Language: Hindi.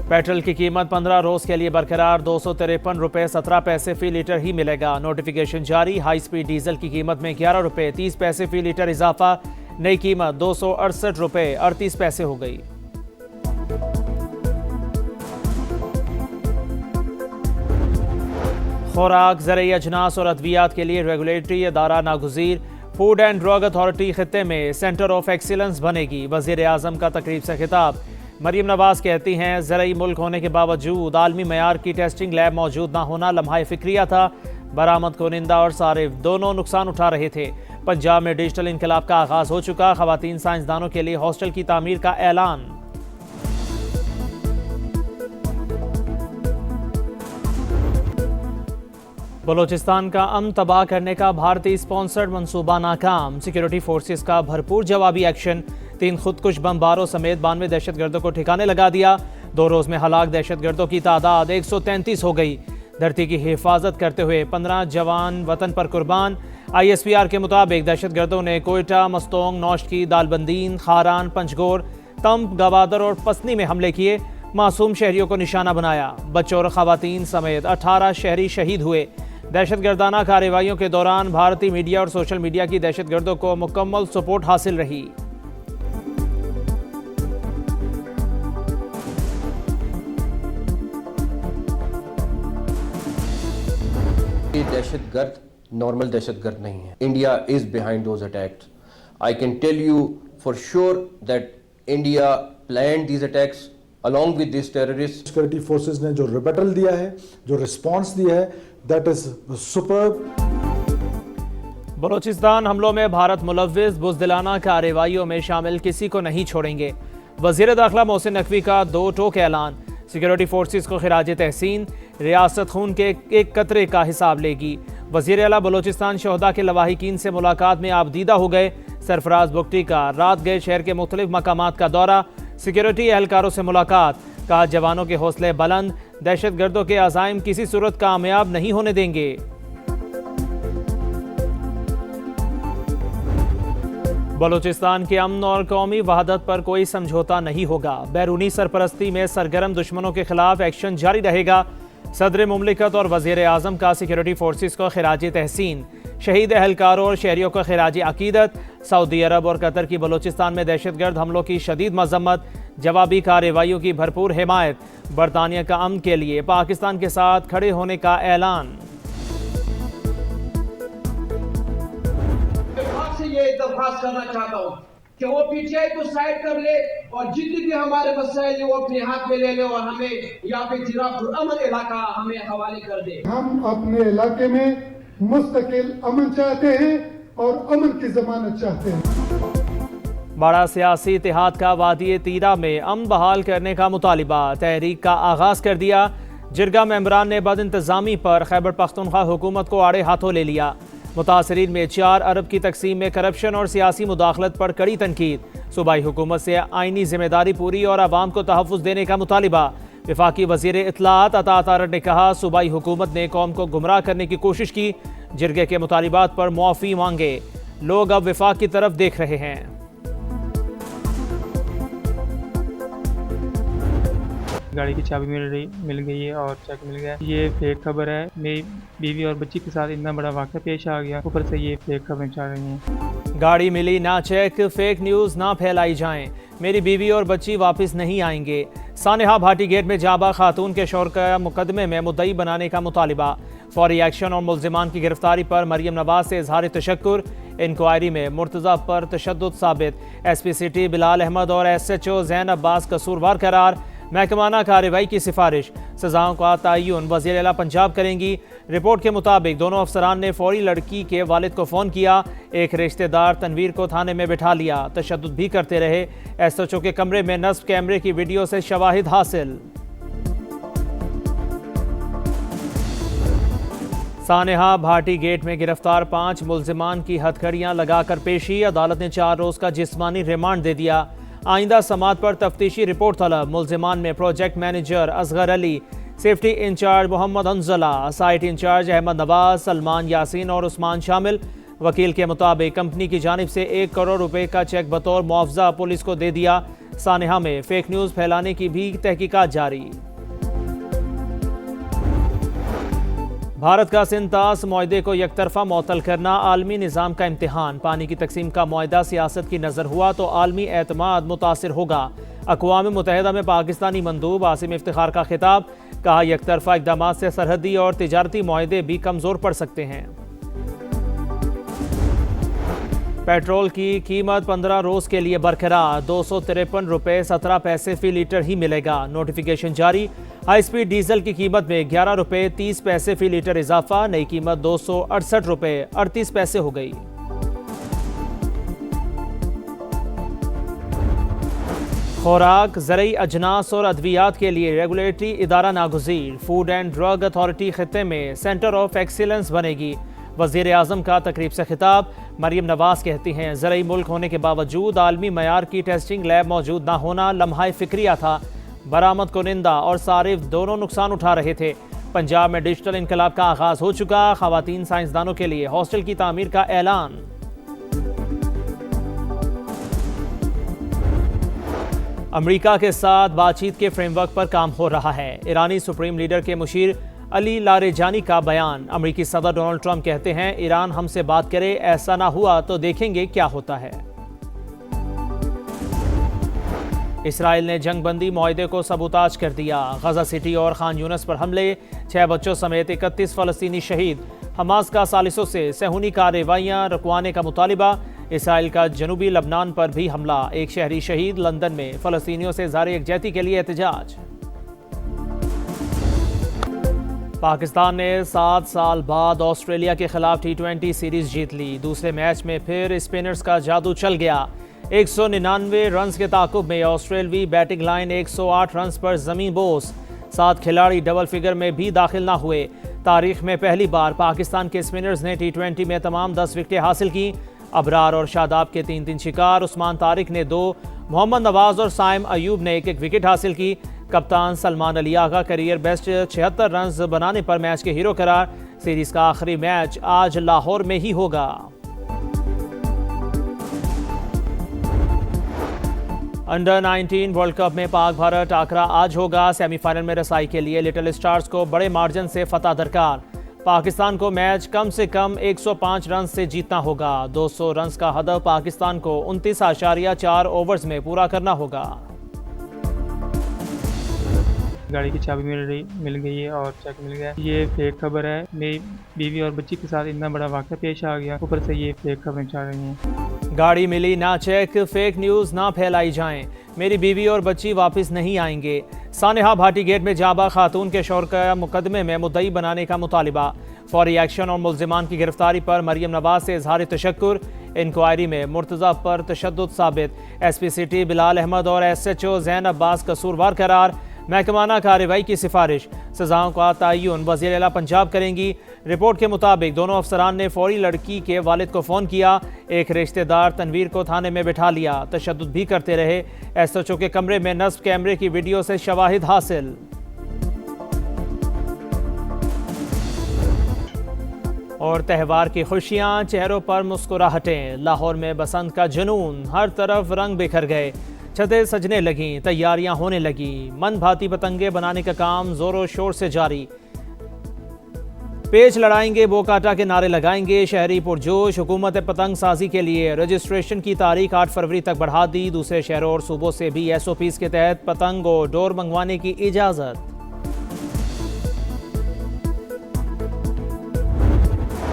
पेट्रोल की कीमत 15 रोज के लिए बरकरार 253 रुपये 17 पैसे फी लीटर ही मिलेगा। नोटिफिकेशन जारी। हाई स्पीड डीजल की कीमत में 11 रुपये 30 पैसे फी लीटर इजाफा। नई कीमत 268 रुपये 38 पैसे हो गई। खुराक, ज़रूरी अजनास और अद्वियात के लिए रेगुलेटरी अदारा नागुज़ीर। फूड एंड ड्रग अथॉरिटी खित्ते में सेंटर ऑफ एक्सीलेंस बनेगी। वज़ीर आज़म का तकरीब से खिताब। मरीम नवाज कहती हैं, ज़रूरी मुल्क होने के बावजूद आलमी मयार की टेस्टिंग लैब मौजूद ना होना लम्हा फिक्रिया था। बरामद कुनिंदा और सारिफ दोनों नुकसान उठा रहे थे। पंजाब में डिजिटल इनकलाब का आगाज़ हो चुका। ख़वातीन साइंसदानों के लिए हॉस्टल की तामीर का ऐलान। बलोचिस्तान का अमन तबाह करने का भारतीय स्पॉन्सर्ड मंसूबा नाकाम। सिक्योरिटी फोर्सेस का भरपूर जवाबी एक्शन। 3 खुदकुश बमबारों समेत 92 दहशतगर्दों को ठिकाने लगा दिया। 2 रोज में हलाक दहशतगर्दों की तादाद 133 हो गई। धरती की हिफाजत करते हुए 15 जवान वतन पर कुर्बान। ISPR के मुताबिक दहशतगर्दों ने कोयटा, मस्तोंग, नौशकी, दालबंदीन, खारान, पंचगोर, तंब, गवादर और पसनी में हमले किए। मासूम शहरियों को निशाना बनाया। बच्चों और खवातीन समेत 18 शहरी शहीद हुए। दहशतगर्दाना कार्रवाइयों के दौरान भारतीय मीडिया और सोशल मीडिया की दहशतगर्दों को मुकम्मल सपोर्ट हासिल रही। दहशतगर्द नॉर्मल दहशतगर्द नहीं है। India is behind those attacks. I can tell you for sure that India planned these attacks along with these terrorists. Security forces ने जो रिबेटल दिया है, जो रिस्पांस दिया है, दैट इज सुपर्ब। बलोचिस्तान हमलों में भारत मुलव्विस। बुज़दिलाना कार्रवाइयों में शामिल किसी को नहीं छोड़ेंगे। वज़ीर दाखिला मोहसिन नकवी का 2 टोक ऐलान। सिक्योरिटी फोर्सेस को खिराज तहसीन। रियासत खून के एक कतरे का हिसाब लेगी। वज़ीर आला बलोचिस्तान शहदा के लवाहिकीन से मुलाकात में आबदीदा हो गए। सरफराज बुगटी का रात गए शहर के मुख्तलिफ मकामात का दौरा। सिक्योरिटी एहलकारों से मुलाकात। कहा, जवानों के हौसले बुलंद। दहशतगर्दों के अज़ाइम किसी सूरत कामयाब नहीं होने देंगे। बलूचिस्तान के अमन और कौमी वहादत पर कोई समझौता नहीं होगा। बैरूनी सरपरस्ती में सरगर्म दुश्मनों के खिलाफ एक्शन जारी रहेगा। सदर मुमलिकत और वज़ीर आज़म का सिक्योरिटी फोर्सेस को खिराज तहसीन। शहीद एहलकारों और शहरियों को खिराज अकीदत। सऊदी अरब और कतर की बलूचिस्तान में दहशतगर्द हमलों की शदीद मजम्मत। जवाबी कार्रवाइयों की भरपूर हिमायत। बरतानिया का अमन के लिए पाकिस्तान के साथ खड़े होने का ऐलान। ये दरख्वास्त करना चाहता हूँ कि वो PTI को साइड कर ले और जितनी भी हमारे मसाइल वो अपने हाथ में ले ले और हमें यहाँ पे जिराफुल-अमन इलाका हमें हवाले कर दे। हम अपने इलाके में मुस्तकिल अमन चाहते हैं और अमन की जमानत चाहते हैं। बड़ा सियासी इत्तेहाद का वादी तीरा में अमन बहाल करने का मुतालिबा। तहरीक का आगाज कर दिया। जिरगा मेंबरान ने बद इंतजामी पर खैबर पख्तूनख्वा हुकूमत को आड़े हाथों ले लिया। मुतासरीन में 4 अरब की तकसीम में करप्शन और सियासी मुदाखलत पर कड़ी तनकीद। सूबाई हुकूमत से आइनी जिम्मेदारी पूरी और आवाम को तहफ़्फ़ुज़ देने का मुतालिबा। वफाकी वज़ीर इत्तलाआत अता तारड़ ने कहा, सूबाई हुकूमत ने कौम को गुमराह करने की कोशिश की। जिरगे के मुतालिबात पर मुआफ़ी मांगे। लोग अब वफाक की तरफ देख रहे हैं। गाड़ी की चाबी मिल गई है और चेक मिल गया। ये फेक खबर है। मेरी बीवी और बच्ची के साथ इतना बड़ा वाक़या पेश आ गया, ऊपर से ये फेक खबरें चल रही हैं। गाड़ी मिली ना चेक, फेक न्यूज़ ना फैलाई जाएं। मेरी बीवी और बच्ची वापस नहीं आएंगे। सानेहा भाटी गेट में जाबा खातून के शौहर का मुकदमे में मुद्दई बनाने का मुतालिबा। फौरी एक्शन और मुल्जिमान की गिरफ्तारी पर मरियम नवाज से इजहार तशक्कुर। इंक्वायरी में मुर्तज़ा पर तशद्दुद साबित। SP सिटी बिलाल अहमद और SHO ज़ैन अब्बास कसूरवार करार। महकमाना कार्रवाई की सिफारिश। सजाओं का तयन वज़ीर आला पंजाब करेंगी। रिपोर्ट के मुताबिक दोनों अफसरान ने फौरी लड़की के वालिद को फ़ोन किया। एक रिश्तेदार तनवीर को थाने में बिठा लिया। तशद्दुद भी करते रहे। SHO के कमरे में नस्ब कैमरे की वीडियो से शवाहिद हासिल। सानेहा भाटी गेट में गिरफ्तार 5 मुल्जिमान की हथकड़ियाँ लगाकर पेशी। अदालत ने 4 रोज़ का जिस्मानी रिमांड दे दिया। आइंदा समात पर तफ्तीशी रिपोर्ट तलब। मुल्जिमान में project manager Asghar Ali, safety incharge Mohammad Anjala, site incharge Ahmad Nawaz, Salman Yasin और उस्मान शामिल। वकील के मुताबिक कंपनी की जानिब से 1 करोड़ रुपए का चेक बतौर मुआवजा पुलिस को दे दिया। सानेहा में फेक न्यूज़ फैलाने की भी तहकीकात जारी। भारत का सिंतास मुआहदे को यकतरफा मअतल करना आलमी निज़ाम का इम्तिहान। पानी की तकसीम का मुआहदा सियासत की नज़र हुआ तो आलमी एतमाद मुतासिर होगा। अक़वाम मुत्तहिदा में पाकिस्तानी मंदूब आसिम इफ्तिखार का खिताब। कहा, यकतरफा इक़दाम से सरहदी और तिजारती मुआहदे भी कमज़ोर पड़ सकते हैं। पेट्रोल की कीमत 15 रोज़ के लिए बरकरार। 253 रुपये 17 पैसे फ़ी लीटर ही मिलेगा। नोटिफिकेशन जारी। हाई स्पीड डीजल की कीमत में 11 रुपये 30 पैसे फ़ी लीटर इजाफा। नई कीमत 268 रुपये 38 पैसे हो गई। खुराक, ज़रई अजनास और अद्वियात के लिए रेगुलेटरी इदारा नागुज़ीर। फूड एंड ड्रग अथॉरिटी खित्ते में सेंटर ऑफ एक्सीलेंस बनेगी। वज़ीर आज़म का तकरीब से खिताब। मरियम नवाज कहती हैं, ज़रई मुल्क होने के बावजूद आलमी मयार की टेस्टिंग लैब मौजूद ना होना लम्हा फ़िक्रिया था। बरामद कुनिंदा और सारिफ दोनों नुकसान उठा रहे थे। पंजाब में डिजिटल इनकलाब का आगाज़ हो चुका। ख़वातीन साइंसदानों के लिए हॉस्टल की तामीर का ऐलान। अमरीका के साथ बातचीत के फ्रेमवर्क पर काम हो रहा है। ईरानी सुप्रीम लीडर के मुशीर अली लारेजानी का बयान। अमरीकी सदर डोनाल्ड ट्रंप कहते हैं, ईरान हमसे बात करे, ऐसा ना हुआ तो देखेंगे क्या होता है। इसराइल ने जंगबंदी मुआहदे को सबूताज कर दिया। गजा सिटी और खान यूनस पर हमले, 6 बच्चों समेत 31 फ़लस्तीनी शहीद। हमास का सालिसों से सहूनी कार्रवाइयाँ रुकवाने का मुतालिबा। इसराइल का जनूबी लबनान पर भी हमला, 1 शहरी शहीद। लंदन में फ़लस्तीनियों से ज़ाहिर यकजहती के लिए एहतजाज। पाकिस्तान ने 7 साल बाद ऑस्ट्रेलिया के खिलाफ T20 सीरीज जीत ली। दूसरे मैच में फिर स्पिनर्स का जादू चल गया। 199 रन के ताकुब में ऑस्ट्रेलवी बैटिंग लाइन 108 रन पर जमीन बोस। 7 खिलाड़ी डबल फिगर में भी दाखिल ना हुए। तारीख में पहली बार पाकिस्तान के स्पिनर्स ने T20 में तमाम 10 विकेटें हासिल की। अबरार और शादाब के 3-3 शिकार। उस्मान तारिक ने 2, मोहम्मद नवाज और साइम अयूब ने 1-1 विकेट हासिल की। कप्तान Salman Ali Agha career best 76 run बनाने पर मैच के हीरो करार। सीरीज का आखिरी मैच आज लाहौर में ही होगा। अंडर 19 वर्ल्ड कप में पाक भारत टाकरा आज होगा। सेमीफाइनल में रसाई के लिए लिटिल स्टार्स को बड़े मार्जिन से फतह दरकार। पाकिस्तान को मैच कम से कम 105 रन से जीतना होगा। 200 रन का हदफ पाकिस्तान को 29.4 ओवर्स में पूरा करना होगा। गाड़ी की चाबी मिल गई है और चेक मिल गया। ये फेक खबर है। मेरी बीवी और बच्ची के साथ इतना बड़ा वाक़या पेश आ गया, ऊपर से ये फेक खबरें चल रही हैं। गाड़ी मिली ना चेक, फेक न्यूज़ ना फैलाई जाएं। मेरी बीवी और बच्ची वापस नहीं आएंगे। सानेहा भाटी गेट में जाबा खातून के शौहर का मुकदमे में मुद्दई बनाने का मुतालिबा। फौरी एक्शन और मुल्जिमान की गिरफ्तारी पर मरियम नवाज से इजहार तशक्कुर। इंक्वायरी में मुर्तज़ा पर तशद्दुद साबित। SP सिटी बिलाल अहमद और SHO ज़ैन अब्बास कसूरवार करार। महकमाना कार्रवाई की सिफारिश। सज़ाओं का तयन वज़ीर आला पंजाब करेंगी। रिपोर्ट के मुताबिक दोनों अफसरान ने फौरी लड़की के वालिद को फ़ोन किया। एक रिश्तेदार तनवीर को थाने में बिठा लिया। तशद्दुद भी करते रहे। SHO के कमरे में नस्ब कैमरे की वीडियो से शवाहिद हासिल। और त्यौहार की खुशियाँ, चेहरों पर मुस्कुराहटें। लाहौर में बसंत का जुनून, हर तरफ रंग बिखर गए। छतें सजने लगीं, तैयारियां होने लगीं। मन भाती पतंगे बनाने का काम जोरों शोर से जारी। पेच लड़ाएंगे, बोकाटा के नारे लगाएंगे। शहरी पुरजोश। हुकूमत पतंग साजी के लिए रजिस्ट्रेशन की तारीख 8 फरवरी तक बढ़ा दी। दूसरे शहरों और सूबों से भी SOPs के तहत पतंग और डोर मंगवाने की इजाज़त।